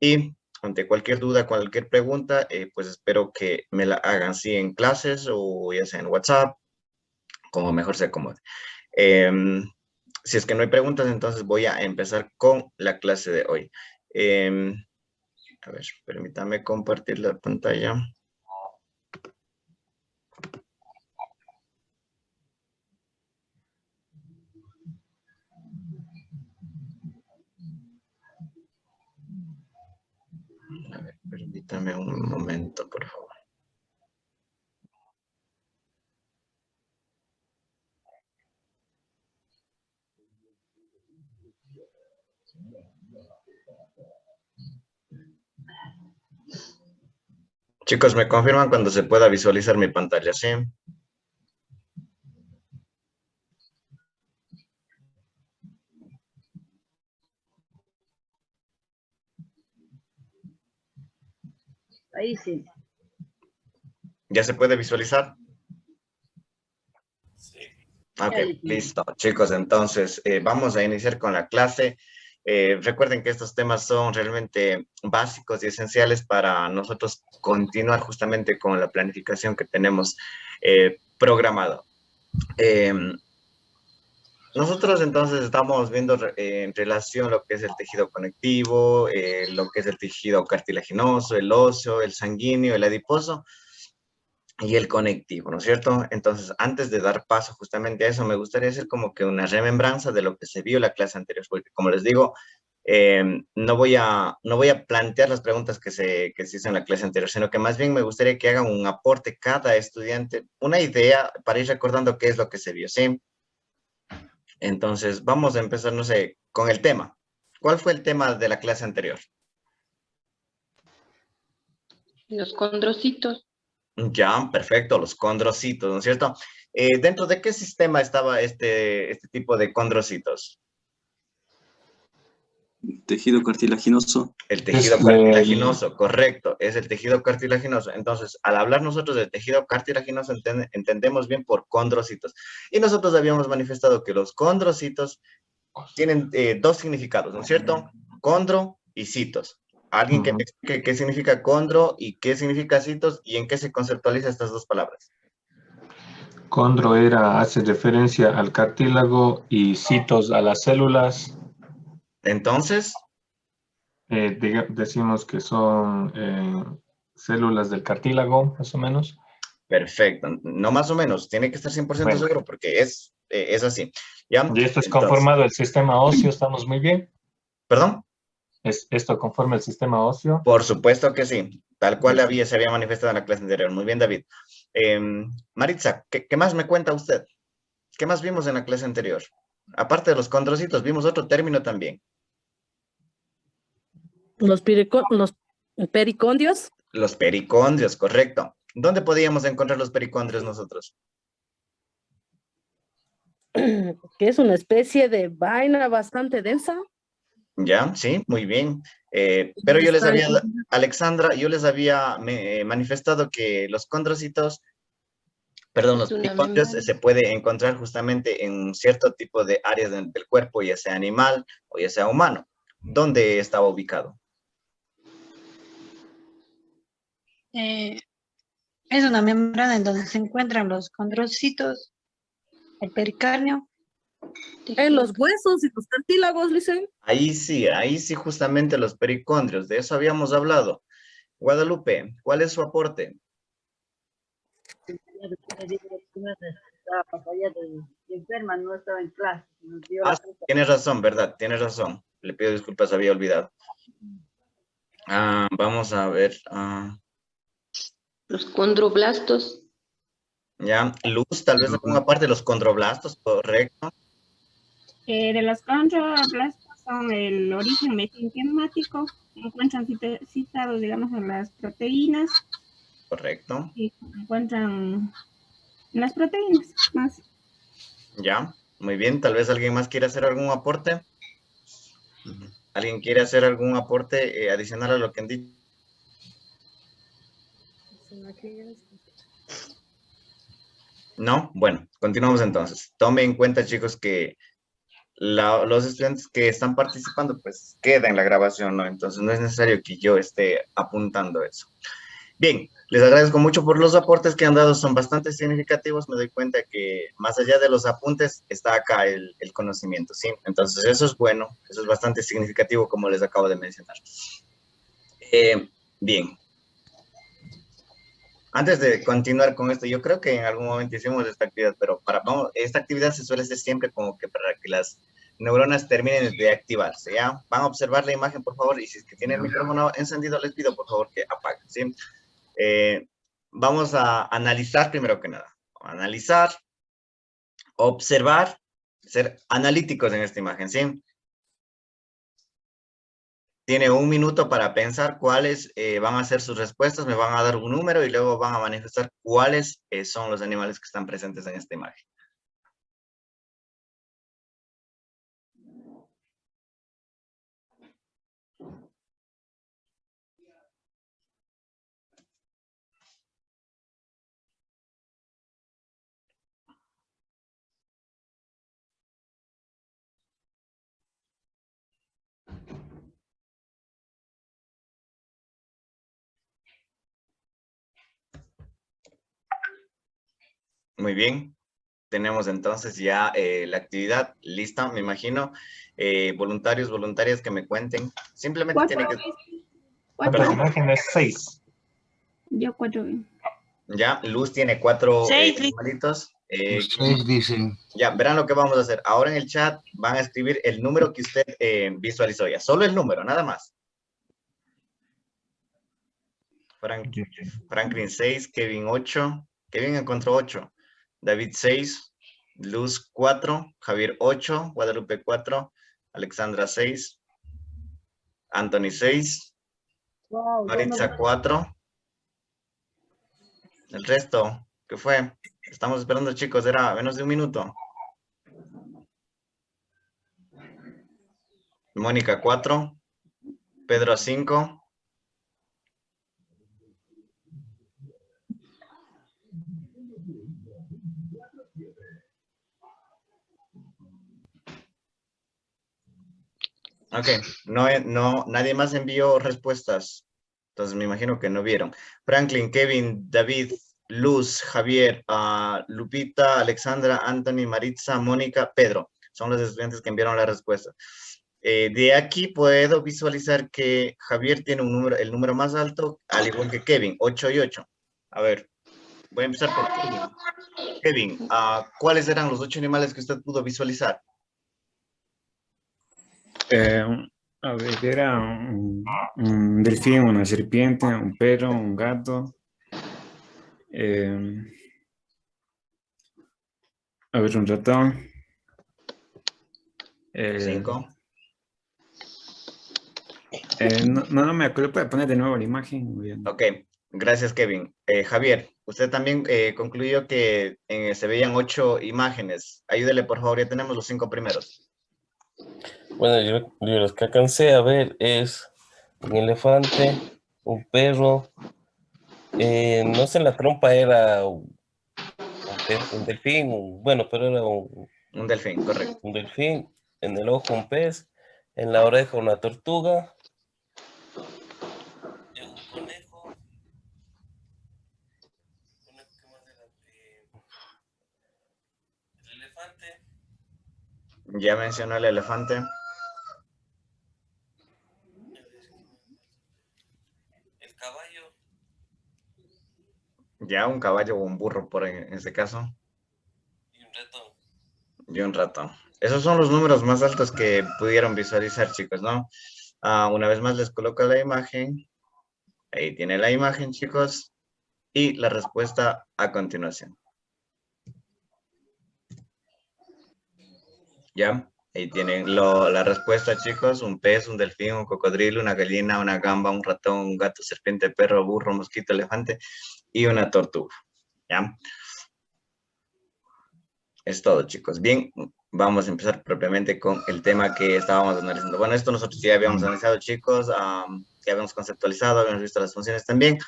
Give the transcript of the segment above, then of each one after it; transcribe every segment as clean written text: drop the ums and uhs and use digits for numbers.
Y ante cualquier duda, cualquier pregunta, pues espero que me la hagan, sí, en clases o ya sea en WhatsApp, como mejor se acomode. Em, si es que no hay preguntas, entonces voy a empezar con la clase de hoy. Em, a ver, permítame compartir la pantalla. A ver, permítame un momento, por favor. Chicos, ¿me confirman cuando se pueda visualizar mi pantalla? Sí. Ahí sí. ¿Ya se puede visualizar? Ok, listo. Chicos, entonces vamos a iniciar con la clase. Recuerden que estos temas son realmente básicos y esenciales para nosotros continuar justamente con la planificación que tenemos programado. Nosotros entonces estamos viendo en relación lo que es el tejido conectivo, lo que es el tejido cartilaginoso, el óseo, el sanguíneo, el adiposo y el conectivo, ¿no es cierto? Entonces, antes de dar paso justamente a eso, me gustaría hacer como que una remembranza de lo que se vio en la clase anterior, porque como les digo, no voy a plantear las preguntas que se hizo en la clase anterior, sino que más bien me gustaría que hagan un aporte cada estudiante, una idea para ir recordando qué es lo que se vio, ¿sí? Entonces, vamos a empezar, no sé, con el tema. ¿Cuál fue el tema de la clase anterior? Los condrocitos. Ya, perfecto, los condrocitos, ¿no es cierto? ¿Dentro de qué sistema estaba este tipo de condrocitos? Tejido cartilaginoso. El tejido cartilaginoso, correcto, es el tejido cartilaginoso. Entonces, al hablar nosotros del tejido cartilaginoso, entendemos bien por condrocitos. Y nosotros habíamos manifestado que los condrocitos tienen dos significados, ¿no es cierto? Condro y citos. ¿Alguien que me explique qué significa condro y qué significa citos y en qué se conceptualiza estas dos palabras? Condro hace referencia al cartílago y citos a las células. Entonces, Decimos que son células del cartílago, más o menos. perfecto. No más o menos, tiene que estar 100% Bueno. seguro porque es así. ¿Ya? Y esto es Entonces, conformado el sistema óseo, ¿estamos muy bien? ¿perdón? ¿Es esto conforme el sistema óseo? Por supuesto que sí, tal cual se había manifestado en la clase anterior. Muy bien, David. Maritza, ¿qué más me cuenta usted? ¿Qué más vimos en la clase anterior? Aparte de los condrocitos, vimos otro término también. Los pericondrios, Los pericondrios, correcto. ¿Dónde podíamos encontrar los pericondrios nosotros? que es una especie de vaina bastante densa. Ya, sí, muy bien. Pero yo les Está había, Alexandra, yo les había manifestado que los condrocitos, perdón, los Es una pericondrios membrana. se puede encontrar justamente en un cierto tipo de áreas del cuerpo, ya sea animal o ya sea humano. ¿Dónde estaba ubicado? Es una membrana en donde se encuentran los condrocitos, el pericárneo. en los huesos y los cartílagos, dicen. Ahí sí, justamente los pericondrios, de eso habíamos hablado. Guadalupe, ¿cuál es su aporte? Enferma, no estaba en clase. Nos dio Ah, la sí, tienes razón, ¿verdad? Tienes razón. Le pido disculpas, había olvidado. Vamos a ver. Los condroblastos. Ya, Luz, tal vez alguna parte de los condroblastos, correcto. De los condroblastos son el origen mesenquimático, se encuentran citados, digamos, en las proteínas, Correcto. y se encuentran en las proteínas más. Ya, muy bien. Tal vez alguien más quiera hacer algún aporte. ¿Alguien quiere hacer algún aporte adicional a lo que han dicho? No, bueno, continuamos entonces. Tome en cuenta, chicos, que los estudiantes que están participando, pues queda en la grabación, ¿no? Entonces no es necesario que yo esté apuntando eso. Bien, les agradezco mucho por los aportes que han dado, son bastante significativos. Me doy cuenta que más allá de los apuntes está acá el conocimiento, ¿sí? Entonces eso es bueno, eso es bastante significativo, como les acabo de mencionar. Bien. Antes de continuar con esto, yo creo que en algún momento hicimos esta actividad, pero esta actividad se suele hacer siempre como que para que las neuronas terminen de activarse, ¿ya? Van a observar la imagen, por favor, y si es que tienen el micrófono encendido, les pido, por favor, que apaguen, ¿sí? Vamos a analizar primero que nada. Analizar, observar, ser analíticos en esta imagen, ¿sí? Tiene 1 minuto para pensar cuáles van a ser sus respuestas, me van a dar un número y luego van a manifestar cuáles son los animales que están presentes en esta imagen. Muy bien. Tenemos entonces ya la actividad lista, me imagino. Voluntarios, voluntarias que me cuenten. Simplemente tienen que... ¿Cuántas imágenes? 6. Yo 4. Ya, Luz tiene 4 6, animalitos. 6 dicen. Ya, verán lo que vamos a hacer. Ahora en el chat van a escribir el número que usted visualizó ya. Solo el número, nada más. Franklin 6, Kevin 8. Kevin encontró 8. David 6. Luz 4. Javier 8. Guadalupe 4. Alexandra 6. Anthony 6. Wow, Maritza 4. El resto, ¿qué fue? Estamos esperando, chicos, era menos de 1 minuto. Mónica 4. Pedro 5. Ok, nadie más envió respuestas. Entonces me imagino que no vieron. Franklin, Kevin, David, Luz, Javier, Lupita, Alexandra, Anthony, Maritza, Mónica, Pedro. Son los estudiantes que enviaron la respuesta. De aquí puedo visualizar que Javier tiene el número más alto, al igual que Kevin, 8 y 8. A ver, voy a empezar por Kevin. Kevin, ¿cuáles eran los 8 animales que usted pudo visualizar? A ver, era un delfín, una serpiente, un perro, un gato. A ver, un ratón. 5. No me acuerdo, puede poner de nuevo la imagen. Bien. Ok, gracias Kevin. Javier, usted también concluyó que se veían 8 imágenes. Ayúdele por favor, ya tenemos los 5 primeros. Bueno, yo los que alcancé a ver es un elefante, un perro, no sé, en la trompa era un delfín, bueno, pero era un delfín, correcto. Un delfín, en el ojo un pez, en la oreja una tortuga, un conejo, ¿qué más era? El elefante. Ya mencionó el elefante. El caballo. Ya, un caballo o un burro en este caso. Y un ratón. Y un ratón. Esos son los números más altos que pudieron visualizar, chicos, ¿no? Una vez más les coloco la imagen. Ahí tiene la imagen, chicos. Y la respuesta a continuación. ¿Ya? Ahí tienen la respuesta, chicos. Un pez, un delfín, un cocodrilo, una gallina, una gamba, un ratón, un gato, serpiente, perro, burro, mosquito, elefante y una tortuga. ¿Ya? Es todo, chicos. Bien, vamos a empezar propiamente con el tema que estábamos analizando. Bueno, esto nosotros ya habíamos analizado, chicos. Ya habíamos conceptualizado, habíamos visto las funciones también.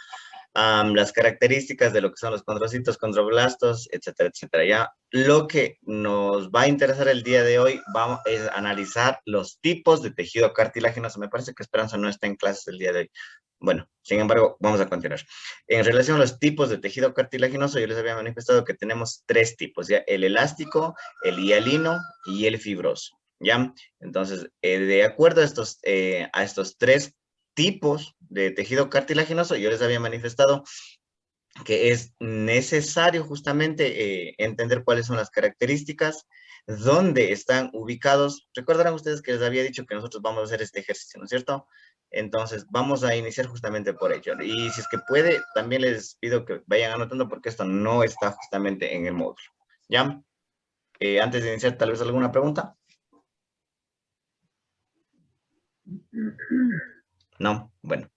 las características de lo que son los condrocitos, condroblastos, etcétera, etcétera. Ya lo que nos va a interesar el día de hoy es analizar los tipos de tejido cartilaginoso. Me parece que Esperanza no está en clases el día de hoy. Bueno, sin embargo, vamos a continuar. En relación a los tipos de tejido cartilaginoso, yo les había manifestado que tenemos 3 tipos, ¿ya? El elástico, el hialino y el fibroso, ¿ya? Entonces, de acuerdo a estos 3 tipos de tejido cartilaginoso, yo les había manifestado que es necesario justamente entender cuáles son las características, dónde están ubicados. Recordarán ustedes que les había dicho que nosotros vamos a hacer este ejercicio, ¿no es cierto? Entonces, vamos a iniciar justamente por ello. Y si es que puede, también les pido que vayan anotando porque esto no está justamente en el módulo, ¿ya? Antes de iniciar, tal vez alguna pregunta. No, bueno.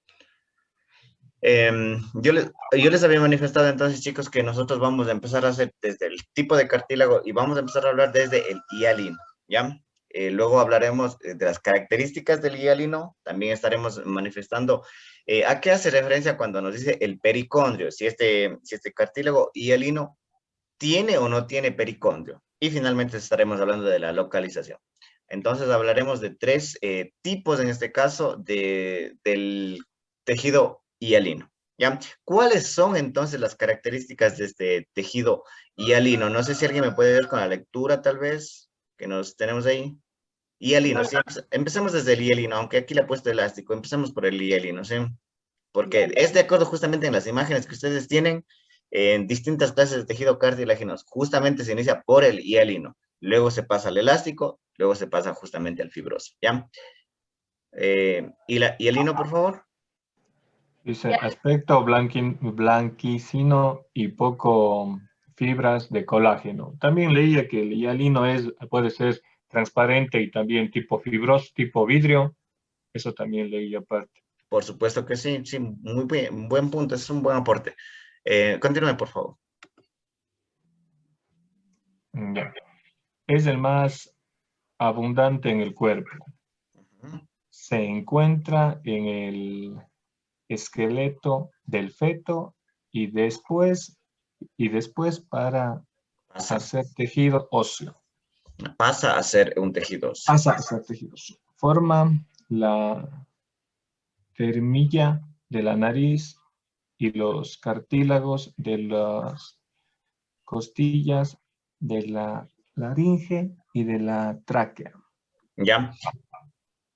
Yo les había manifestado entonces, chicos, que nosotros vamos a empezar a hacer desde el tipo de cartílago y vamos a empezar a hablar desde el hialino, ¿ya? Luego hablaremos de las características del hialino, también estaremos manifestando a qué hace referencia cuando nos dice el pericondrio, si este cartílago hialino tiene o no tiene pericondrio. Y finalmente estaremos hablando de la localización. Entonces hablaremos de 3 tipos, en este caso, del tejido hialino, ¿ya? ¿Cuáles son entonces las características de este tejido hialino? No sé si alguien me puede ver con la lectura, tal vez, que nos tenemos ahí. Hialino, sí, empecemos desde el hialino, aunque aquí le he puesto elástico, empecemos por el hialino, ¿sí? Porque es de acuerdo justamente en las imágenes que ustedes tienen en distintas clases de tejido cartilaginoso. Justamente se inicia por el hialino, luego se pasa al elástico, luego se pasa justamente al fibroso, ¿ya? Hialino, por favor. Dice, aspecto blanquecino y poco fibras de colágeno. También leía que el hialino puede ser transparente y también tipo fibroso, tipo vidrio. Eso también leí aparte. Por supuesto que sí, sí, muy bien, buen punto, es un buen aporte. Continúe, por favor. Ya. Es el más abundante en el cuerpo. Se encuentra en el esqueleto del feto y después para hacer tejido óseo. Pasa a ser un tejido óseo. Pasa a ser tejido óseo. Forma la termilla de la nariz y los cartílagos de las costillas, de la laringe y de la tráquea. ¿Ya?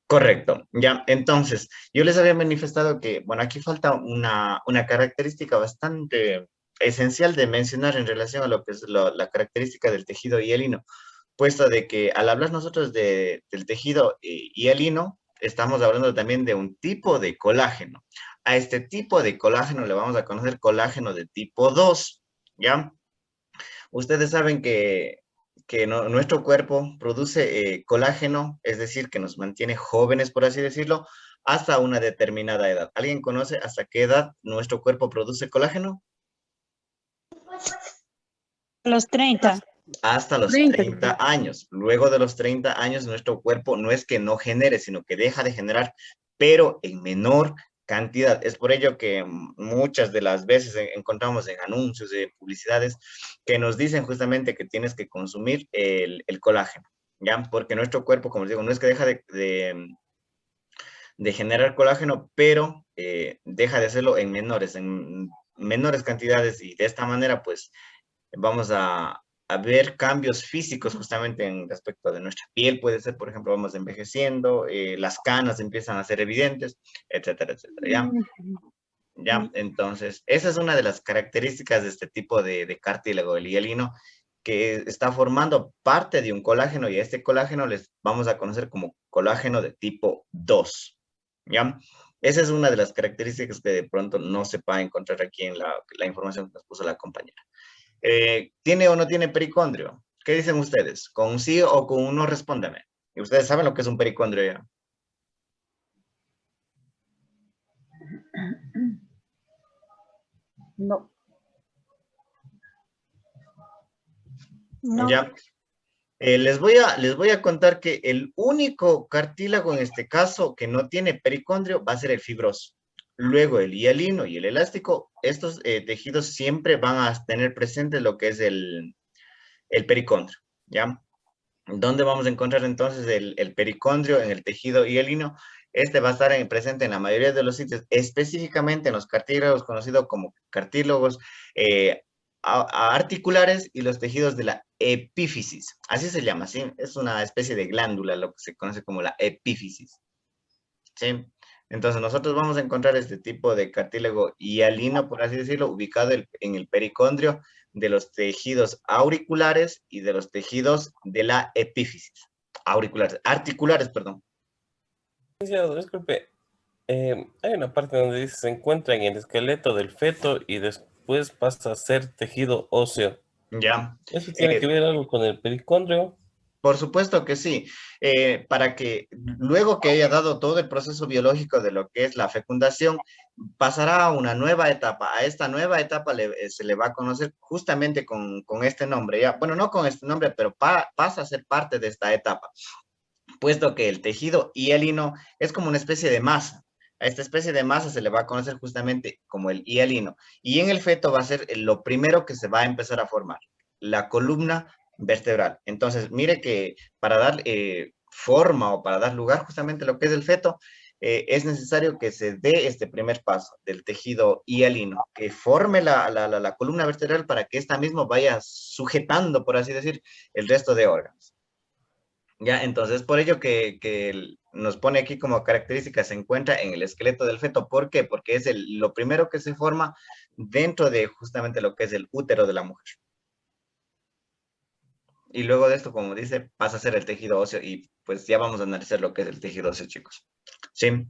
Correcto, ya. Entonces, yo les había manifestado que, bueno, aquí falta una característica bastante esencial de mencionar en relación a lo que es la característica del tejido hialino, puesto de que al hablar nosotros del tejido hialino, estamos hablando también de un tipo de colágeno. A este tipo de colágeno le vamos a conocer colágeno de tipo 2, ¿ya? Ustedes saben que nuestro cuerpo produce colágeno, es decir, que nos mantiene jóvenes, por así decirlo, hasta una determinada edad. ¿Alguien conoce hasta qué edad nuestro cuerpo produce colágeno? Los 30. Hasta los 30 años. Luego de los 30 años, nuestro cuerpo no es que no genere, sino que deja de generar, pero en menor cantidad. Es por ello que muchas de las veces encontramos en anuncios de publicidades que nos dicen justamente que tienes que consumir el colágeno, ¿ya? Porque nuestro cuerpo, como les digo, no es que deja de generar colágeno, pero deja de hacerlo en menores cantidades, y de esta manera, pues, vamos a ver cambios físicos justamente en respecto de nuestra piel. Puede ser, por ejemplo, vamos envejeciendo, las canas empiezan a ser evidentes, etcétera, etcétera, ¿ya? ¿Ya? Entonces, esa es una de las características de este tipo de cartílago, el hialino, que está formando parte de un colágeno, y a este colágeno les vamos a conocer como colágeno de tipo 2, ¿ya? Esa es una de las características que de pronto no se va a encontrar aquí en la información que nos puso la compañera. ¿Tiene o no tiene pericondrio? ¿Qué dicen ustedes? ¿Con un sí o con un no? Respóndame. ¿Y ustedes saben lo que es un pericondrio ya? No. No. Ya. Les voy a contar que el único cartílago en este caso que no tiene pericondrio va a ser el fibroso. Luego el hialino y el elástico, estos tejidos siempre van a tener presente lo que es el pericondrio, ¿ya? ¿Dónde vamos a encontrar entonces el pericondrio en el tejido hialino? Este va a estar presente en la mayoría de los sitios, específicamente en los cartílagos conocidos como cartílagos articulares y los tejidos de la epífisis. Así se llama, ¿sí? Es una especie de glándula, lo que se conoce como la epífisis, ¿sí? Entonces nosotros vamos a encontrar este tipo de cartílago hialino, por así decirlo, ubicado en el pericondrio de los tejidos auriculares y de los tejidos de la epífisis. Articulares, perdón. Licenciado, disculpe, hay una parte donde dice se encuentra en el esqueleto del feto y después pasa a ser tejido óseo. Ya. ¿Eso tiene que ver algo con el pericondrio? Por supuesto que sí, para que luego que haya dado todo el proceso biológico de lo que es la fecundación, pasará a una nueva etapa. A esta nueva etapa se le va a conocer justamente con este nombre, ya. Bueno, no con este nombre, pero pasa a ser parte de esta etapa, puesto que el tejido hialino es como una especie de masa. A esta especie de masa se le va a conocer justamente como el hialino. Y en el feto va a ser lo primero que se va a empezar a formar, la columna vertebral. Entonces, mire que para dar forma o para dar lugar justamente a lo que es el feto, es necesario que se dé este primer paso del tejido hialino, que forme la columna vertebral para que esta misma vaya sujetando, por así decir, el resto de órganos. Ya, entonces, por ello que nos pone aquí como característica, se encuentra en el esqueleto del feto. ¿Por qué? Porque es lo primero que se forma dentro de justamente lo que es el útero de la mujer. Y luego de esto, como dice, pasa a ser el tejido óseo y pues ya vamos a analizar lo que es el tejido óseo, chicos. ¿Sí?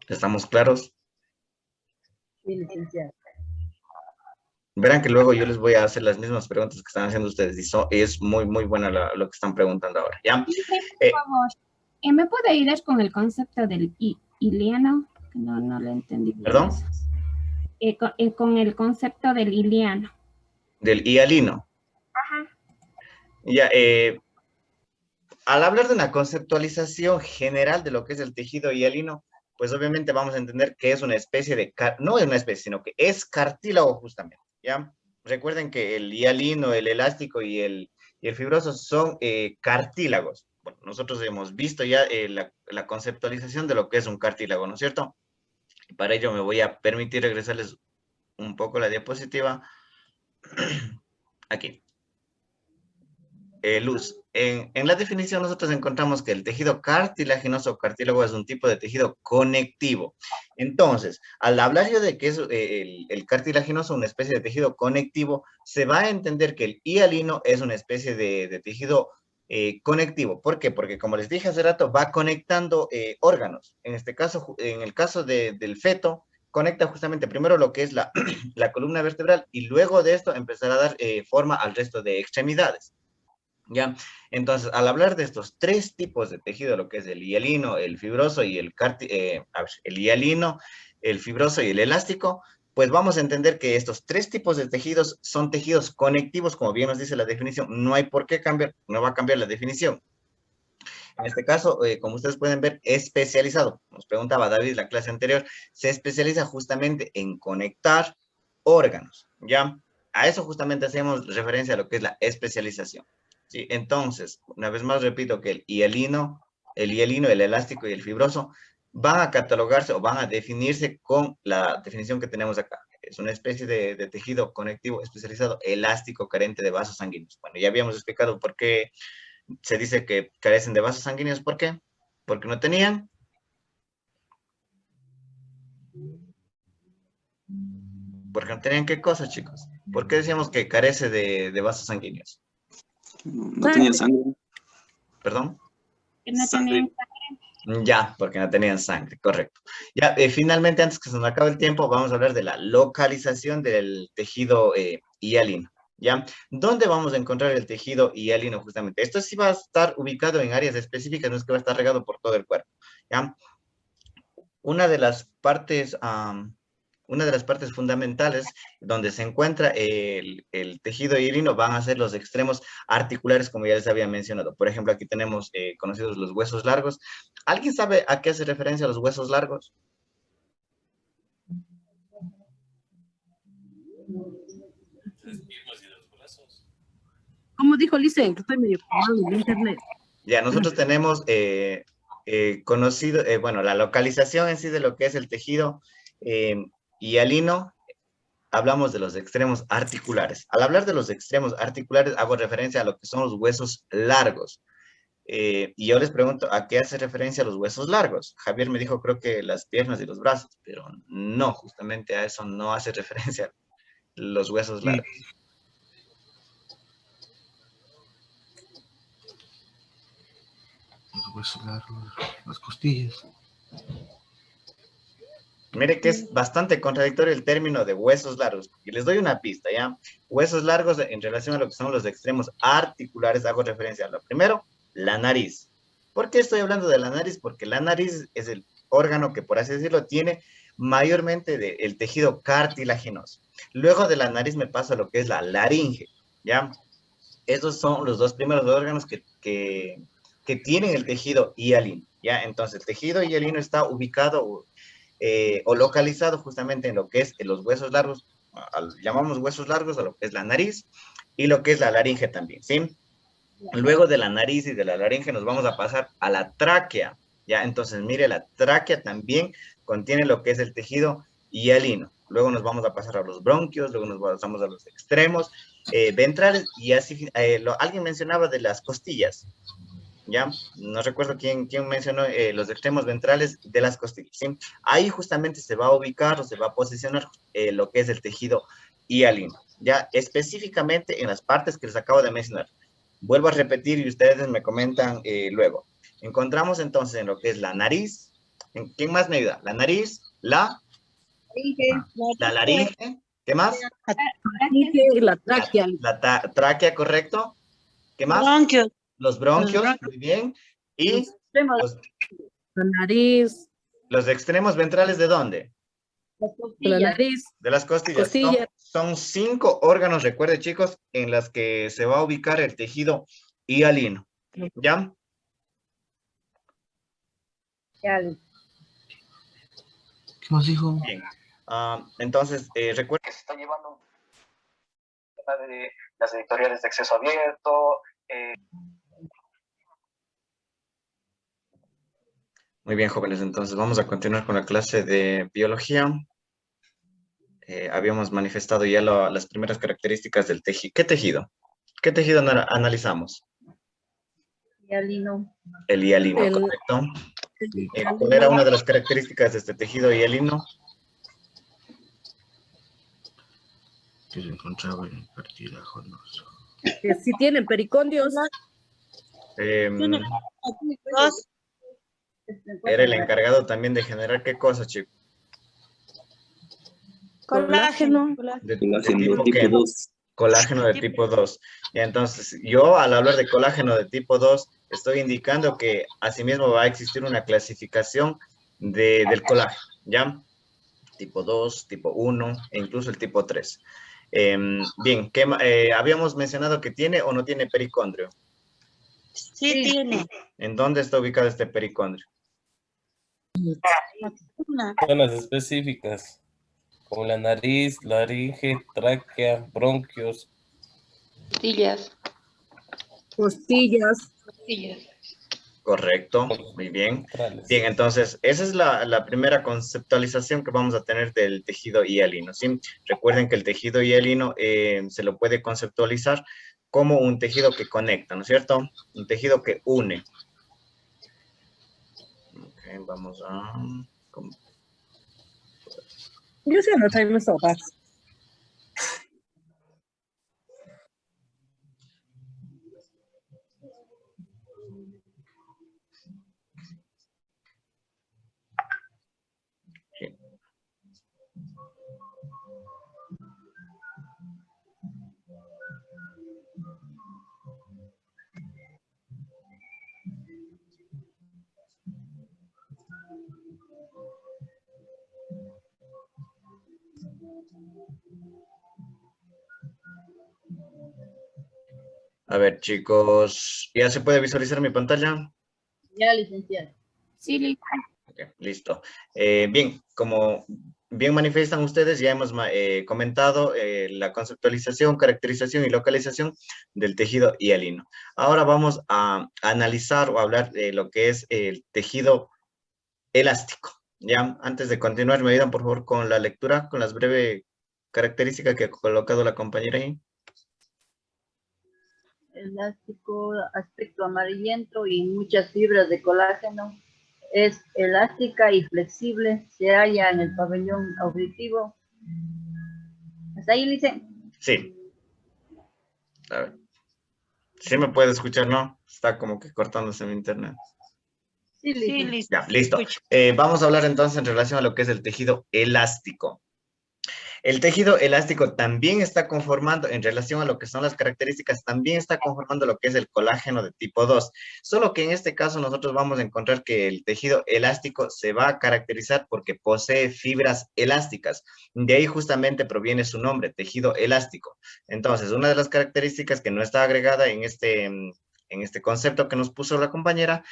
¿Estamos claros? Sí, licenciado. Verán que luego yo les voy a hacer las mismas preguntas que están haciendo ustedes y es muy, muy buena lo que están preguntando ahora, ¿ya? Por favor, ¿me puede ayudar con el concepto del iliano? No lo entendí. ¿Perdón? Con el concepto del iliano. Del hialino. Ajá. Ya, al hablar de una conceptualización general de lo que es el tejido hialino, pues obviamente vamos a entender que es una especie de, no es una especie, sino que es cartílago justamente, ¿ya? Recuerden que el hialino, el elástico y el fibroso son cartílagos. Bueno, nosotros hemos visto ya la conceptualización de lo que es un cartílago, ¿no es cierto? Y para ello me voy a permitir regresarles un poco la diapositiva. Aquí. Luz. En la definición nosotros encontramos que el tejido cartilaginoso o cartílago es un tipo de tejido conectivo. Entonces, al hablar yo de que es el cartilaginoso una especie de tejido conectivo, se va a entender que el hialino es una especie de tejido conectivo. ¿Por qué? Porque como les dije hace rato, va conectando órganos. En este caso, en el caso del feto, conecta justamente primero lo que es la columna vertebral y luego de esto empezará a dar forma al resto de extremidades. ¿Ya? Entonces, al hablar de estos tres tipos de tejido, lo que es el hialino, el fibroso y el hialino, el fibroso y el elástico, pues vamos a entender que estos tres tipos de tejidos son tejidos conectivos, como bien nos dice la definición. No hay por qué cambiar, no va a cambiar la definición. En este caso, como ustedes pueden ver, especializado. Nos preguntaba David la clase anterior, se especializa justamente en conectar órganos, ¿ya? A eso justamente hacemos referencia a lo que es la especialización. ¿Sí? Entonces, una vez más repito que el hialino, el elástico y el fibroso van a catalogarse o van a definirse con la definición que tenemos acá. Es una especie de tejido conectivo especializado elástico carente de vasos sanguíneos. Bueno, ya habíamos explicado por qué se dice que carecen de vasos sanguíneos. ¿Por qué? Porque no tenían. Porque no tenían qué cosa, chicos. ¿Por qué decíamos que carece de vasos sanguíneos? No tenía sangre. ¿Perdón? Que no tenían sangre. Ya, porque no tenían sangre, correcto. Ya, finalmente, antes que se nos acabe el tiempo, vamos a hablar de la localización del tejido hialino. ¿Ya? ¿Dónde vamos a encontrar el tejido hialino justamente? Esto sí va a estar ubicado en áreas específicas, no es que va a estar regado por todo el cuerpo. ¿Ya? Una de las partes, una de las partes fundamentales donde se encuentra el tejido hialino van a ser los extremos articulares, como ya les había mencionado. Por ejemplo, aquí tenemos conocidos los huesos largos. ¿Alguien sabe a qué hace referencia los huesos largos? ¿Cómo dijo Licen? Que estoy medio mal en internet. Ya, nosotros tenemos conocido, bueno, la localización en sí de lo que es el tejido hialino, hablamos de los extremos articulares. Al hablar de los extremos articulares, hago referencia a lo que son los huesos largos. Y yo les pregunto, ¿a qué hace referencia los huesos largos? Javier me dijo, creo que las piernas y los brazos, pero no, justamente a eso no hace referencia los huesos largos. Los huesos largos, las costillas. Mire que es bastante contradictorio el término de huesos largos. Y les doy una pista, ¿ya? Huesos largos en relación a lo que son los extremos articulares, hago referencia a lo primero, la nariz. ¿Por qué estoy hablando de la nariz? Porque la nariz es el órgano que, por así decirlo, tiene mayormente el tejido cartilaginoso. Luego de la nariz me paso a lo que es la laringe, ¿ya? Esos son los dos primeros órganos que tienen el tejido hialino, ¿ya? Entonces, el tejido hialino está ubicado o localizado justamente en lo que es en los huesos largos, llamamos huesos largos a lo que es la nariz y lo que es la laringe también, ¿sí? Luego de la nariz y de la laringe nos vamos a pasar a la tráquea, ¿ya? Entonces, mire, la tráquea también contiene lo que es el tejido hialino. Luego nos vamos a pasar a los bronquios, luego nos pasamos a los extremos ventrales y así, alguien mencionaba de las costillas, ¿ya? No recuerdo quién mencionó los extremos ventrales de las costillas, ¿sí? Ahí justamente se va a ubicar o se va a posicionar lo que es el tejido hialino, ¿ya? Específicamente en las partes que les acabo de mencionar. Vuelvo a repetir y ustedes me comentan luego. Encontramos entonces en lo que es la nariz. ¿Quién más me ayuda? La nariz, la laringe. ¿Qué más? La tráquea. La tráquea, correcto. ¿Qué más? Bronquios. Los bronquios, muy bien. Y La nariz. los extremos ventrales, ¿de dónde? La nariz. De las costillas. Costilla. Son 5 órganos, recuerde chicos, en las que se va a ubicar el tejido hialino. ¿Ya? Ya. ¿Qué más dijo? Bien. Entonces, recuerden que se está llevando un tema de las editoriales de acceso abierto. Muy bien, jóvenes, entonces vamos a continuar con la clase de biología. Habíamos manifestado ya las primeras características del tejido. ¿Qué tejido? ¿Qué tejido analizamos? Hialino. El hialino, correcto. ¿Cuál era una de las características de este tejido hialino? Que se encontraba en cartílagonos. Que sí tienen pericondios. Era el encargado también de generar ¿qué cosa, chicos? Colágeno. ¿De Colágeno tipo qué? tipo 2. Colágeno de tipo 2. Y entonces, yo al hablar de colágeno de tipo 2, estoy indicando que asimismo va a existir una clasificación del colágeno, ¿ya? Tipo 2, tipo 1 e incluso el tipo 3. Bien, habíamos mencionado que tiene o no tiene pericondrio. Sí, tiene. ¿En dónde está ubicado este pericondrio? Zonas específicas, como la nariz, laringe, tráquea, bronquios. Costillas. Correcto, muy bien. Ventrales. Bien, entonces, esa es la primera conceptualización que vamos a tener del tejido hialino, ¿sí? Recuerden que el tejido hialino se lo puede conceptualizar como un tejido que conecta, ¿no es cierto? Un tejido que une. Ok, vamos a... Yo sí anoté mis hojas. A ver, chicos, ¿ya se puede visualizar mi pantalla? Ya, licenciado. Sí, listo. Ok, listo. Bien, como bien manifiestan ustedes, ya hemos comentado la conceptualización, caracterización y localización del tejido hialino. Ahora vamos a analizar o hablar de lo que es el tejido elástico. Ya, antes de continuar, me ayudan por favor con la lectura, con las breves características que ha colocado la compañera ahí. Elástico, aspecto amarillento y muchas fibras de colágeno. Es elástica y flexible. Se halla en el pabellón auditivo. ¿Hasta ahí, Lice? Sí. A ver. Sí me puede escuchar, ¿no? Está como que cortándose mi internet. Sí, Lice. Sí, listo. Ya, listo. Escucho. Vamos a hablar entonces en relación a lo que es el tejido elástico. El tejido elástico también está conformando, en relación a lo que son las características, también está conformando lo que es el colágeno de tipo 2. Solo que en este caso nosotros vamos a encontrar que el tejido elástico se va a caracterizar porque posee fibras elásticas. De ahí justamente proviene su nombre, tejido elástico. Entonces, una de las características que no está agregada en este concepto que nos puso la compañera.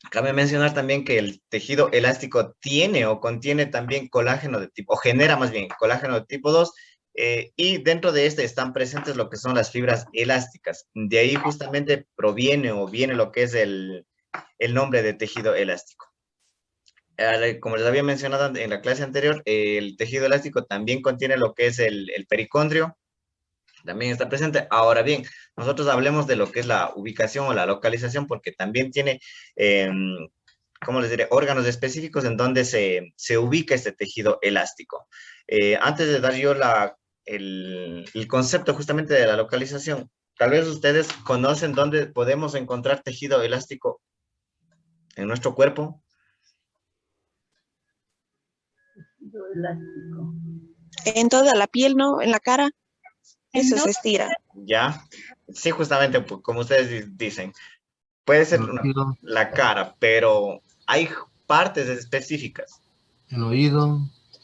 Cabe mencionar también que el tejido elástico tiene o contiene también colágeno de tipo, o genera más bien colágeno de tipo 2, y dentro de este están presentes lo que son las fibras elásticas. De ahí justamente proviene o viene lo que es el nombre de tejido elástico. Como les había mencionado en la clase anterior, el tejido elástico también contiene lo que es el pericondrio, también está presente. Ahora bien, nosotros hablemos de lo que es la ubicación o la localización, porque también tiene, ¿cómo les diré?, órganos específicos en donde se ubica este tejido elástico. Antes de dar yo el concepto justamente de la localización, tal vez ustedes conocen dónde podemos encontrar tejido elástico en nuestro cuerpo. Elástico. En toda la piel, ¿no? En la cara. Eso se estira. Ya, sí, justamente como ustedes dicen, puede ser la cara, pero hay partes específicas. El oído.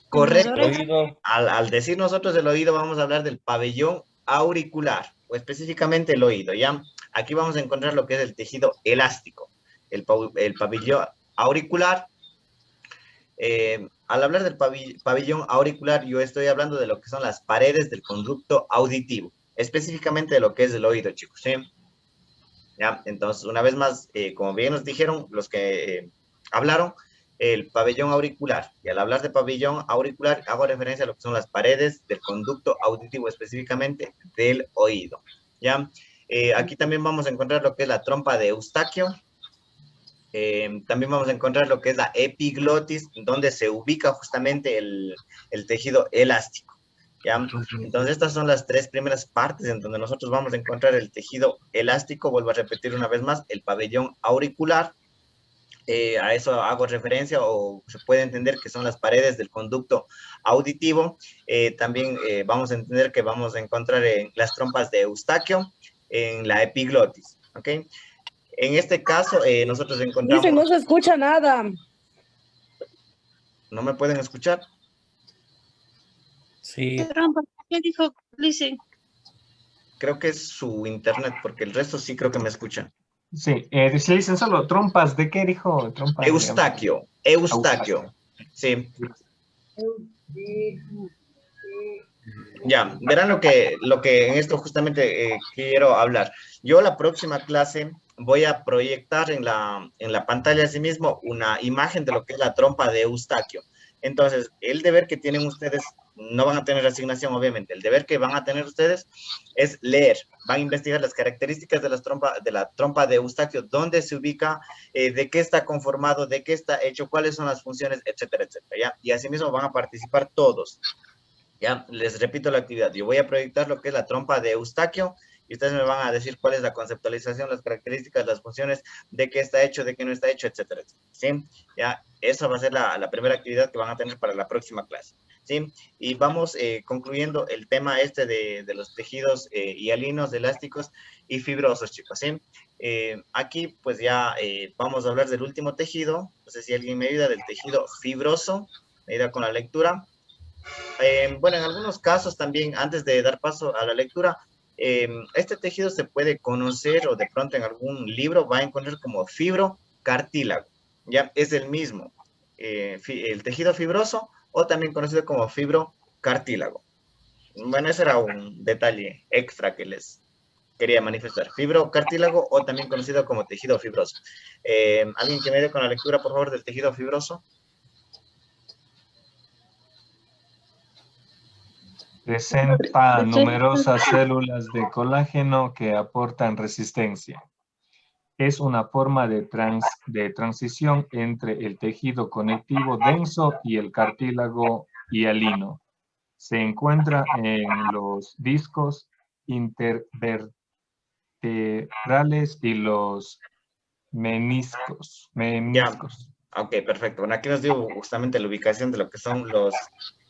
Correcto. El oído. Al decir nosotros el oído, vamos a hablar del pabellón auricular, o específicamente el oído, ¿ya? Aquí vamos a encontrar lo que es el tejido elástico, el pabellón auricular. Al hablar del pabellón auricular, yo estoy hablando de lo que son las paredes del conducto auditivo, específicamente de lo que es el oído, chicos, ¿sí? ¿Ya? Entonces, una vez más, como bien nos dijeron los que hablaron, el pabellón auricular. Y al hablar de pabellón auricular, hago referencia a lo que son las paredes del conducto auditivo, específicamente del oído. ¿Ya? Aquí también vamos a encontrar lo que es la trompa de Eustaquio. También vamos a encontrar lo que es la epiglotis, donde se ubica justamente el tejido elástico. ¿Ya? Entonces, estas son las tres primeras partes en donde nosotros vamos a encontrar el tejido elástico. Vuelvo a repetir una vez más, el pabellón auricular. A eso hago referencia, o se puede entender que son las paredes del conducto auditivo. También vamos a entender que vamos a encontrar en las trompas de Eustaquio, en la epiglotis. ¿Ok? En este caso, nosotros encontramos... Dice, no se escucha nada. ¿No me pueden escuchar? Sí. ¿Qué dijo Lice? Creo que es su internet, porque el resto sí creo que me escuchan. Sí, se dicen solo trompas. ¿De qué dijo? Trompas, Eustaquio. Eustaquio. Sí. Ya, verán lo que en esto justamente quiero hablar. Yo la próxima clase voy a proyectar en la pantalla asimismo una imagen de lo que es la trompa de Eustaquio. Entonces, el deber que tienen ustedes, no van a tener asignación obviamente, el deber que van a tener ustedes es leer, van a investigar las características de la trompa de Eustaquio, dónde se ubica, de qué está conformado, de qué está hecho, cuáles son las funciones, etcétera, etcétera, ¿ya? Y asimismo van a participar todos. Ya, les repito la actividad. Yo voy a proyectar lo que es la trompa de Eustaquio y ustedes me van a decir cuál es la conceptualización, las características, las funciones, de qué está hecho, de qué no está hecho, etcétera, etcétera. ¿Sí? Ya, esa va a ser la primera actividad que van a tener para la próxima clase. ¿Sí? Y vamos concluyendo el tema este de los tejidos hialinos, elásticos y fibrosos, chicos. ¿Sí? Aquí pues ya vamos a hablar del último tejido. No sé si alguien me ayuda, del tejido fibroso. Me ayuda con la lectura. Bueno, en algunos casos también, antes de dar paso a la lectura, este tejido se puede conocer o de pronto en algún libro va a encontrar como fibrocartílago, ya es el mismo, el tejido fibroso o también conocido como fibrocartílago. Bueno, ese era un detalle extra que les quería manifestar. Fibrocartílago o también conocido como tejido fibroso. ¿Alguien que me dé con la lectura, por favor, del tejido fibroso? Presenta numerosas células de colágeno que aportan resistencia. Es una forma de transición entre el tejido conectivo denso y el cartílago hialino. Se encuentra en los discos intervertebrales y los meniscos. Ya, ok, perfecto. Bueno, aquí nos dio justamente la ubicación de lo que son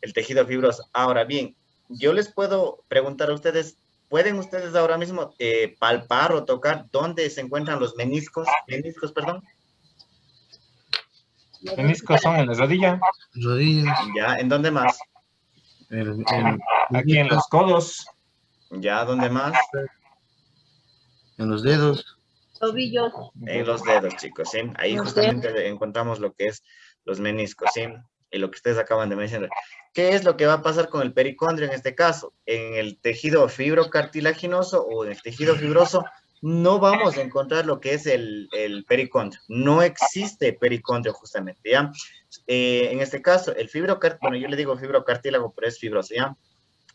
el tejido fibroso. Ahora bien, yo les puedo preguntar a ustedes, ¿pueden ustedes ahora mismo palpar o tocar dónde se encuentran los meniscos? Meniscos, perdón. Meniscos son en la rodilla. Rodillas. Ya, ¿en dónde más? Aquí en los codos. Ya, ¿dónde más? En los dedos. Tobillos. En los dedos, chicos, ¿sí? Ahí Los justamente encontramos lo que es los meniscos, ¿sí? Y lo que ustedes acaban de mencionar. ¿Qué es lo que va a pasar con el pericondrio en este caso? En el tejido fibrocartilaginoso o en el tejido fibroso no vamos a encontrar lo que es el pericondrio. No existe pericondrio justamente, ¿ya? En este caso, el fibrocartílago, bueno, yo le digo fibrocartílago, pero es fibroso, ¿ya?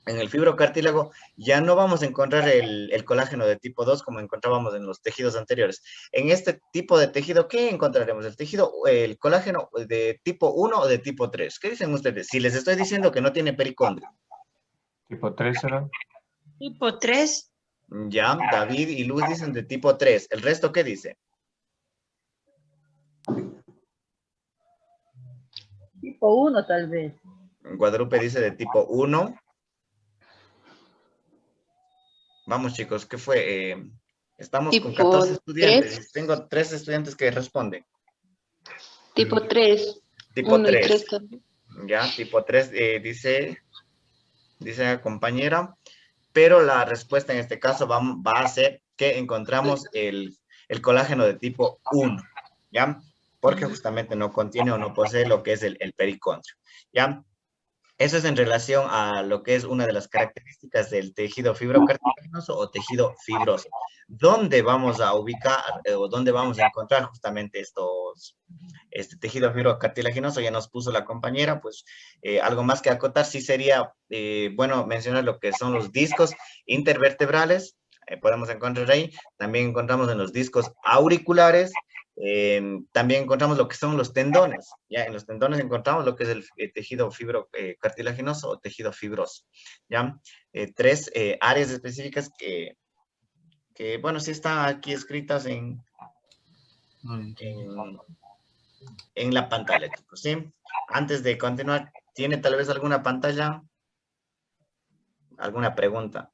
En el fibrocartílago ya no vamos a encontrar el colágeno de tipo 2 como encontrábamos en los tejidos anteriores. En este tipo de tejido, ¿qué encontraremos? El colágeno de tipo 1 o de tipo 3. ¿Qué dicen ustedes? Si les estoy diciendo que no tiene pericondrio. Tipo 3 será. Tipo 3. Ya, David y Luz dicen de tipo 3. ¿El resto qué dice? Tipo 1 tal vez. Guadalupe dice de tipo 1. Vamos, chicos, ¿qué fue? Estamos con 14 estudiantes. 3. Tengo 3 estudiantes que responden. Tipo 3. Tipo 1 y 3. 3 también. Ya, tipo 3 dice la compañera, pero la respuesta en este caso va a ser que encontramos el colágeno de tipo 1, ¿ya? Porque justamente no contiene o no posee lo que es el pericondrio, ¿ya? Eso es en relación a lo que es una de las características del tejido fibrocartilaginoso o tejido fibroso. ¿Dónde vamos a ubicar o dónde vamos a encontrar justamente este tejido fibrocartilaginoso? Ya nos puso la compañera, pues algo más que acotar sí sería, bueno, mencionar lo que son los discos intervertebrales, podemos encontrar ahí, también encontramos en los discos auriculares, también encontramos lo que son los tendones, ya en los tendones encontramos lo que es el tejido fibrocartilaginoso o tejido fibroso, ya, 3 áreas específicas que, bueno, sí están aquí escritas en la pantalla, chicos, ¿sí? Antes de continuar, ¿tiene tal vez alguna pantalla? ¿Alguna pregunta?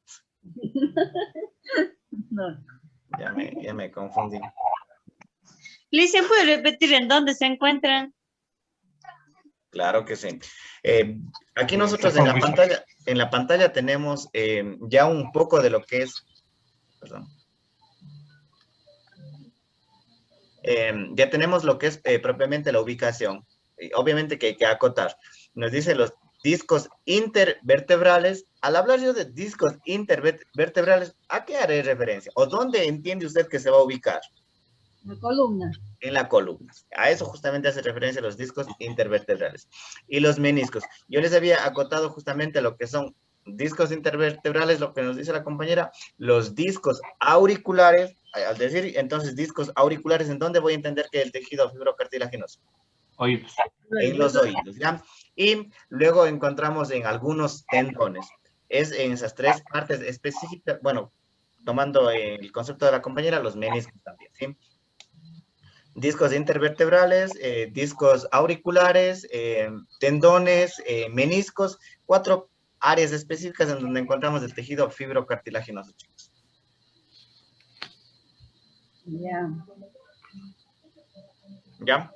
No. Ya me confundí. Lisa, ¿puede repetir en dónde se encuentran? Claro que sí. Aquí nosotros en la pantalla tenemos ya un poco de lo que es, perdón. Ya tenemos lo que es propiamente la ubicación. Obviamente que hay que acotar. Nos dice los discos intervertebrales. Al hablar yo de discos intervertebrales, ¿a qué haré referencia? ¿O dónde entiende usted que se va a ubicar? La columna. En la columna. A eso justamente hace referencia los discos intervertebrales. Y los meniscos. Yo les había acotado justamente lo que son discos intervertebrales, lo que nos dice la compañera, los discos auriculares. Al decir entonces discos auriculares, ¿en dónde voy a entender que el tejido fibrocartilaginoso? Oídos. En los oídos, ¿ya? Y luego encontramos en algunos tendones. Es en esas 3 partes específicas, bueno, tomando el concepto de la compañera, los meniscos también, ¿sí? Discos intervertebrales, discos auriculares, tendones, meniscos, 4 áreas específicas en donde encontramos el tejido fibrocartilaginoso, chicos. Ya. ¿Ya?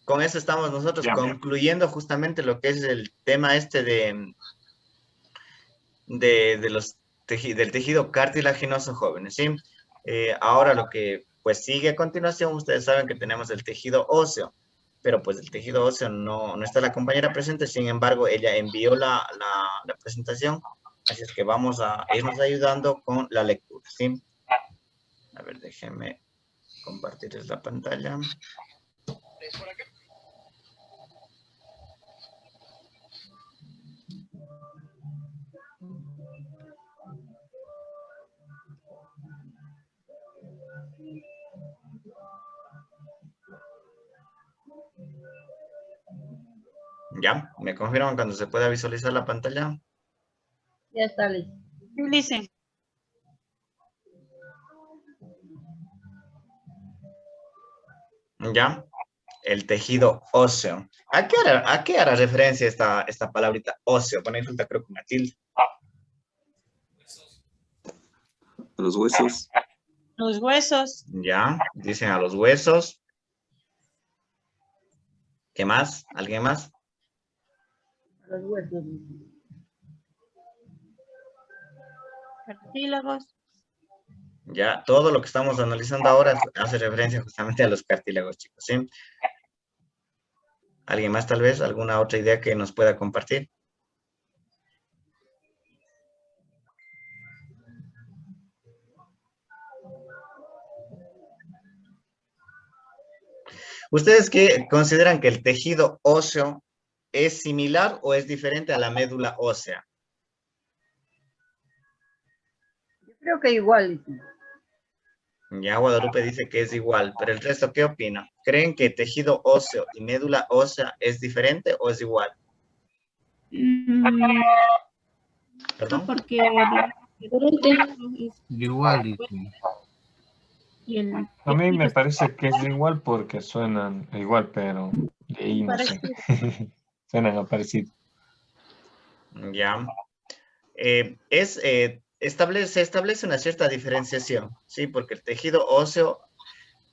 con eso estamos nosotros concluyendo justamente lo que es el tema este del tejido cartilaginoso, jóvenes, ¿sí? Ahora lo que pues sigue a continuación, ustedes saben que tenemos el tejido óseo, pero pues el tejido óseo no está la compañera presente, sin embargo, ella envió la presentación, así es que vamos a irnos ayudando con la lectura, ¿sí? A ver, déjenme compartirles la pantalla. ¿Ya? ¿Me confirman cuando se pueda visualizar la pantalla? Ya está listo. Dice. ¿Ya? El tejido óseo. ¿A qué hará referencia esta palabrita óseo? Bueno, ahí falta creo que una tilde. Los huesos. Los huesos. Ya, dicen a los huesos. ¿Qué más? ¿Alguien más? Los huesos. Cartílagos. Ya, todo lo que estamos analizando ahora hace referencia justamente a los cartílagos, chicos, ¿sí? ¿Alguien más tal vez? ¿Alguna otra idea que nos pueda compartir? ¿Ustedes qué consideran que el tejido óseo es similar o es diferente a la médula ósea? Yo creo que igual. Ya Guadalupe dice que es igual, pero el resto, ¿qué opina? ¿Creen que tejido óseo y médula ósea es diferente o es igual? ¿Perdón? No, porque Igual. A mí me parece que es igual porque suenan igual, pero de ahí no sé. Suenan parecido. Ya. Se establece una cierta diferenciación, ¿sí? Porque el tejido óseo,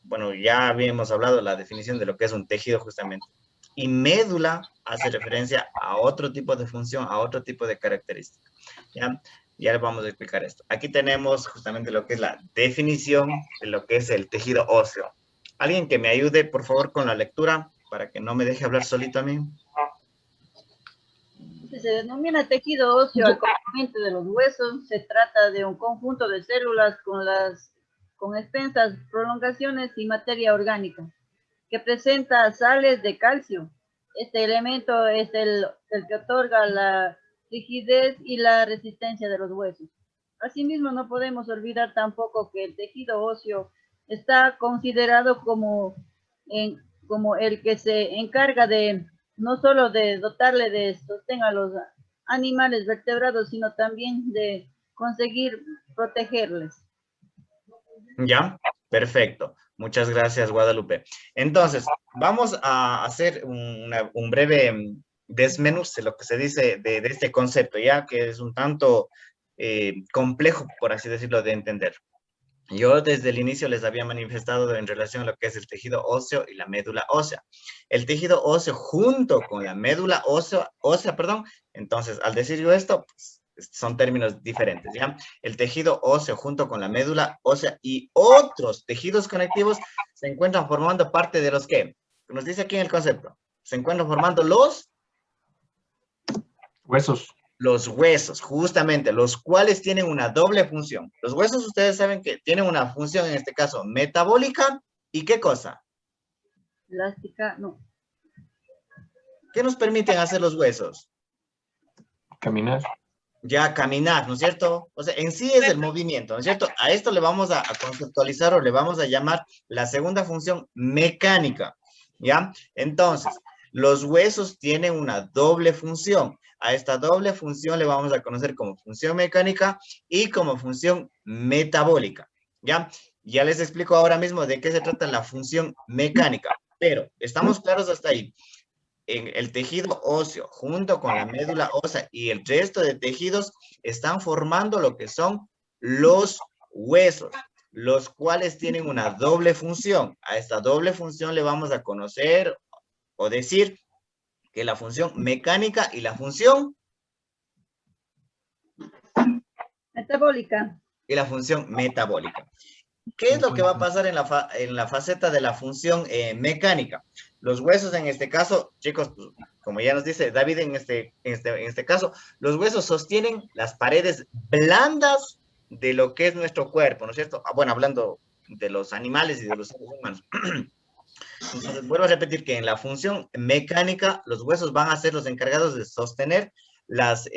bueno, ya habíamos hablado de la definición de lo que es un tejido justamente. Y médula hace referencia a otro tipo de función, a otro tipo de característica. ¿Ya? Ya les vamos a explicar esto. Aquí tenemos justamente lo que es la definición de lo que es el tejido óseo. ¿Alguien que me ayude, por favor, con la lectura para que no me deje hablar solito a mí? Se denomina tejido óseo al componente de los huesos. Se trata de un conjunto de células con extensas prolongaciones y materia orgánica que presenta sales de calcio. Este elemento es el que otorga la rigidez y la resistencia de los huesos. Asimismo, no podemos olvidar tampoco que el tejido óseo está considerado como el que se encarga de no solo de dotarle de sostén a los animales vertebrados, sino también de conseguir protegerles. Ya, perfecto. Muchas gracias, Guadalupe. Entonces, vamos a hacer un breve desmenuz de lo que se dice de este concepto, ya que es un tanto complejo, por así decirlo, de entender. Yo desde el inicio les había manifestado en relación a lo que es el tejido óseo y la médula ósea. El tejido óseo junto con la médula ósea, entonces al decir yo esto, pues, son términos diferentes, ¿ya? El tejido óseo junto con la médula ósea y otros tejidos conectivos se encuentran formando parte de los que, nos dice aquí en el concepto, se encuentran formando los huesos. Los huesos, justamente, los cuales tienen una doble función. Los huesos, ustedes saben que tienen una función, en este caso, metabólica, ¿y qué cosa? Elástica, no. ¿Qué nos permiten hacer los huesos? Caminar. Ya, caminar, ¿no es cierto? O sea, en sí es el movimiento, ¿no es cierto? A esto le vamos a conceptualizar o le vamos a llamar la segunda función mecánica, ¿ya? Entonces, los huesos tienen una doble función. A esta doble función le vamos a conocer como función mecánica y como función metabólica, ¿ya? Ya les explico ahora mismo de qué se trata la función mecánica, pero ¿estamos claros hasta ahí? En el tejido óseo, junto con la médula ósea y el resto de tejidos, están formando lo que son los huesos, los cuales tienen una doble función. A esta doble función le vamos a conocer o decir que la función mecánica y la función metabólica. metabólica. ¿Qué es lo que va a pasar en la faceta de la función mecánica? Los huesos en este caso, chicos, pues, como ya nos dice David en este caso, los huesos sostienen las paredes blandas de lo que es nuestro cuerpo, ¿no es cierto? Bueno, hablando de los animales y de los seres humanos. Entonces, vuelvo a repetir que en la función mecánica, los huesos van a ser los encargados de sostener las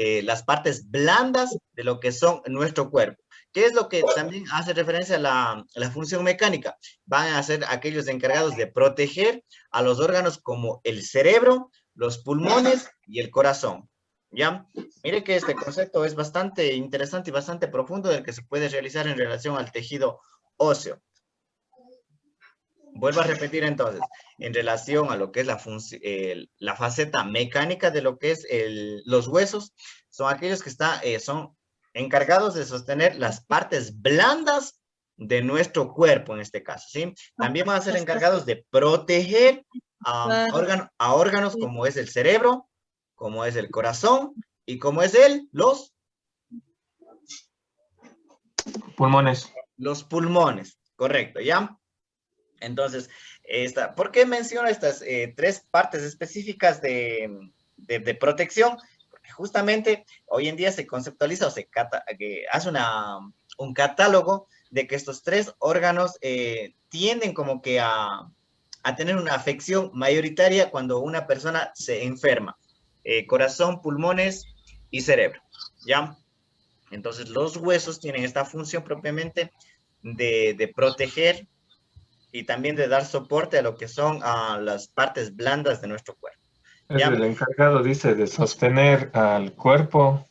partes blandas de lo que son nuestro cuerpo. ¿Qué es lo que también hace referencia a la función mecánica? Van a ser aquellos encargados de proteger a los órganos como el cerebro, los pulmones y el corazón. ¿Ya? Mire que este concepto es bastante interesante y bastante profundo del que se puede realizar en relación al tejido óseo. Vuelvo a repetir entonces, en relación a lo que es la faceta mecánica de lo que es los huesos, son aquellos que son encargados de sostener las partes blandas de nuestro cuerpo en este caso, ¿sí? También van a ser encargados de proteger a órganos como es el cerebro, como es el corazón y como es los pulmones. Los pulmones, correcto, ¿ya? Entonces, ¿por qué menciono estas tres partes específicas de protección? Porque justamente hoy en día se conceptualiza o se hace un catálogo de que estos tres órganos tienden como que a tener una afección mayoritaria cuando una persona se enferma. Corazón, pulmones y cerebro, ¿ya? Entonces, los huesos tienen esta función propiamente de proteger y también de dar soporte a lo que son las partes blandas de nuestro cuerpo. Es el encargado, dice, de sostener al cuerpo.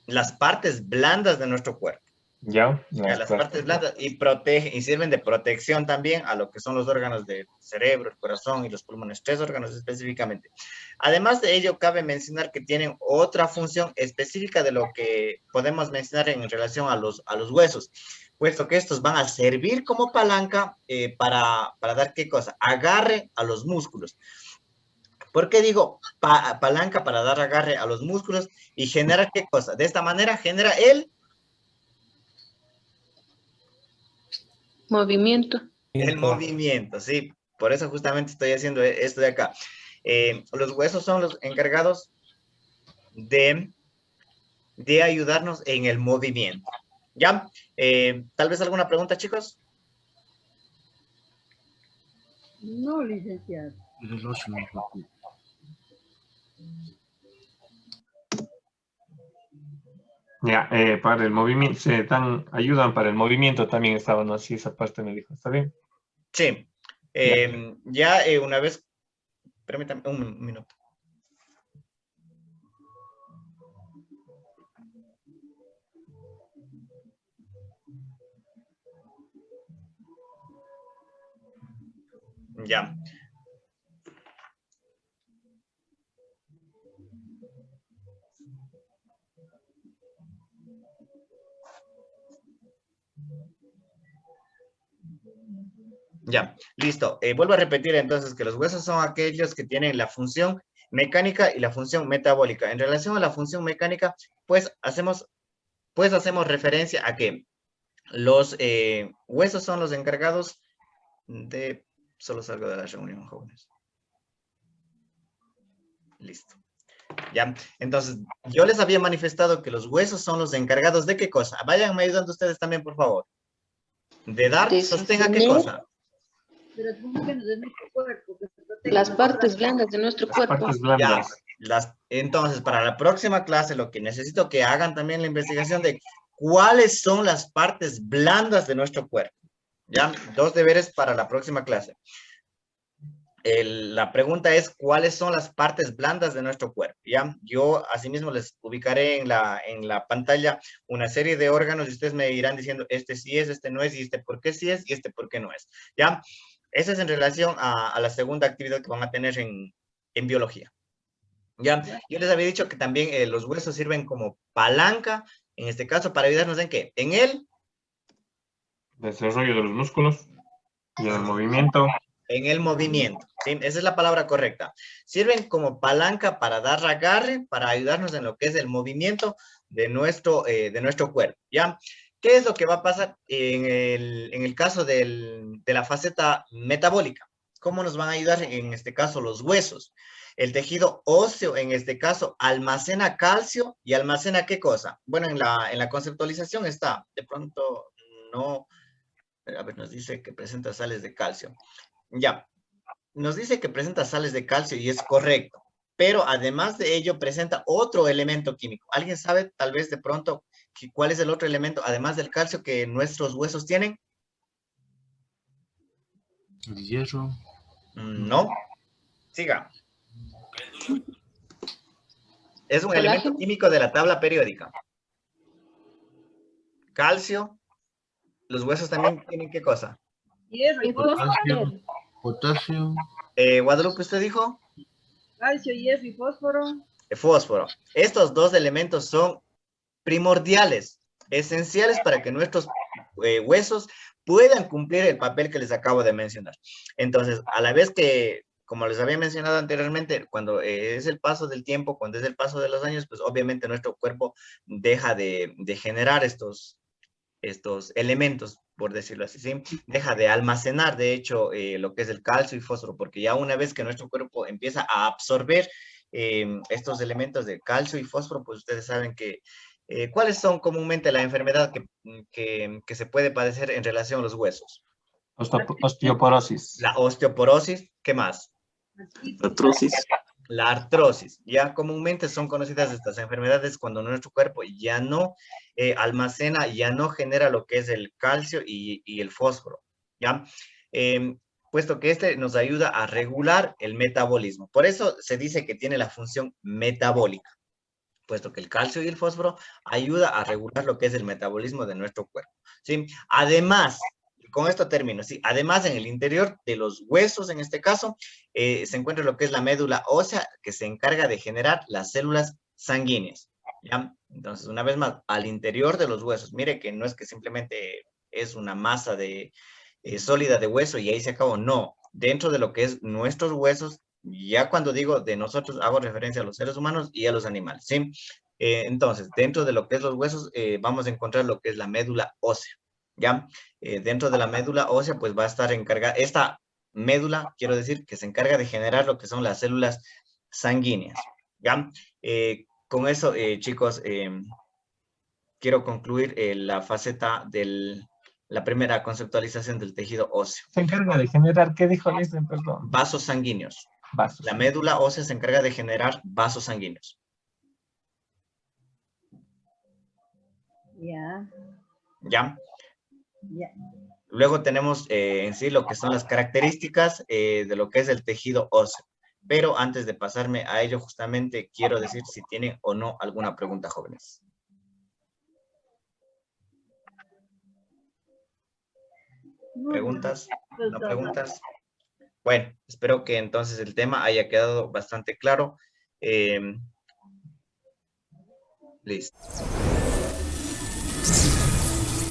Las partes blandas de nuestro cuerpo. Ya, las partes blandas y sirven de protección también a lo que son los órganos del cerebro, el corazón y los pulmones, 3 órganos específicamente. Además de ello, cabe mencionar que tienen otra función específica de lo que podemos mencionar en relación a los huesos, puesto que estos van a servir como palanca para dar ¿qué cosa? Agarre a los músculos. ¿Por qué digo palanca para dar agarre a los músculos y genera qué cosa? De esta manera genera el movimiento. El movimiento, sí. Por eso justamente estoy haciendo esto de acá. Los huesos son los encargados de ayudarnos en el movimiento. ¿Ya? ¿Tal vez alguna pregunta, chicos? No, licenciado. Ya, para el movimiento, ayudan para el movimiento también estaban así, esa parte me dijo, ¿está bien? Sí. Ya una vez, permítame un minuto. Ya. Ya, listo. Vuelvo a repetir entonces que los huesos son aquellos que tienen la función mecánica y la función metabólica. En relación a la función mecánica, pues hacemos referencia a que los huesos son los encargados de... Solo salgo de la reunión, jóvenes. Listo. Ya, entonces, yo les había manifestado que los huesos son los encargados de qué cosa. Váyanme ayudando ustedes también, por favor. De dar sostén a qué cosa. Las partes blandas de nuestro cuerpo. Ya, entonces, para la próxima clase, lo que necesito que hagan también la investigación de cuáles son las partes blandas de nuestro cuerpo. Ya, 2 deberes para la próxima clase. La pregunta es, ¿cuáles son las partes blandas de nuestro cuerpo? ¿Ya? Yo, asimismo, les ubicaré en la pantalla una serie de órganos y ustedes me irán diciendo, este sí es, este no es, y este por qué sí es, y este por qué no es. ¿Ya? Eso es en relación a la segunda actividad que van a tener en biología. ¿Ya? Yo les había dicho que también los huesos sirven como palanca, en este caso, para ayudarnos ¿en qué? En el desarrollo de los músculos y el movimiento. En el movimiento, ¿sí? Esa es la palabra correcta. Sirven como palanca para dar agarre, para ayudarnos en lo que es el movimiento de nuestro cuerpo, ¿ya? ¿Qué es lo que va a pasar en el caso de la faceta metabólica? ¿Cómo nos van a ayudar en este caso los huesos? El tejido óseo, en este caso, almacena calcio y almacena ¿qué cosa? Bueno, en la conceptualización está, de pronto no, a ver, nos dice que presenta sales de calcio. Ya, nos dice que presenta sales de calcio y es correcto, pero además de ello presenta otro elemento químico. ¿Alguien sabe tal vez de pronto cuál es el otro elemento, además del calcio, que nuestros huesos tienen? El hierro. No. Siga. Es un elemento químico de la tabla periódica. Calcio. Los huesos también tienen ¿qué cosa? Hierro y fósforo. Potasio. Guadalupe, ¿usted dijo? Calcio, hierro y fósforo. Fósforo. Estos dos elementos son primordiales, esenciales para que nuestros huesos puedan cumplir el papel que les acabo de mencionar. Entonces, a la vez que, como les había mencionado anteriormente, cuando es el paso del tiempo, cuando es el paso de los años, pues obviamente nuestro cuerpo deja de generar estos elementos, por decirlo así, ¿sí? Deja de almacenar, de hecho, lo que es el calcio y fósforo, porque ya una vez que nuestro cuerpo empieza a absorber estos elementos de calcio y fósforo, pues ustedes saben que ¿cuáles son comúnmente la enfermedad que se puede padecer en relación a los huesos? Osteoporosis. La osteoporosis, ¿qué más? Artrosis. La artrosis. Ya comúnmente son conocidas estas enfermedades cuando nuestro cuerpo ya no almacena, ya no genera lo que es el calcio y el fósforo, ¿ya? Puesto que este nos ayuda a regular el metabolismo. Por eso se dice que tiene la función metabólica, puesto que el calcio y el fósforo ayuda a regular lo que es el metabolismo de nuestro cuerpo, ¿sí? Además, con esto termino, ¿sí? Además, en el interior de los huesos, en este caso, se encuentra lo que es la médula ósea, que se encarga de generar las células sanguíneas, ¿ya? Entonces, una vez más, al interior de los huesos, mire que no es que simplemente es una masa sólida de hueso y ahí se acabó, no. Dentro de lo que es nuestros huesos, ya cuando digo de nosotros, hago referencia a los seres humanos y a los animales, ¿sí? Entonces, dentro de lo que es los huesos, vamos a encontrar lo que es la médula ósea, ¿ya? Dentro de la médula ósea, pues va a estar encargada, esta médula, quiero decir, que se encarga de generar lo que son las células sanguíneas, ¿ya? Con eso, chicos, quiero concluir la faceta la primera conceptualización del tejido óseo. Se encarga de generar, ¿qué dijo Listen? Perdón. Vasos sanguíneos. Vasos. La médula ósea se encarga de generar vasos sanguíneos. Ya. ¿Ya? Ya. Luego tenemos en sí lo que son las características de lo que es el tejido óseo. Pero antes de pasarme a ello, justamente quiero decir si tienen o no alguna pregunta, jóvenes. ¿Preguntas? ¿No preguntas? Bueno, espero que entonces el tema haya quedado bastante claro. Listo.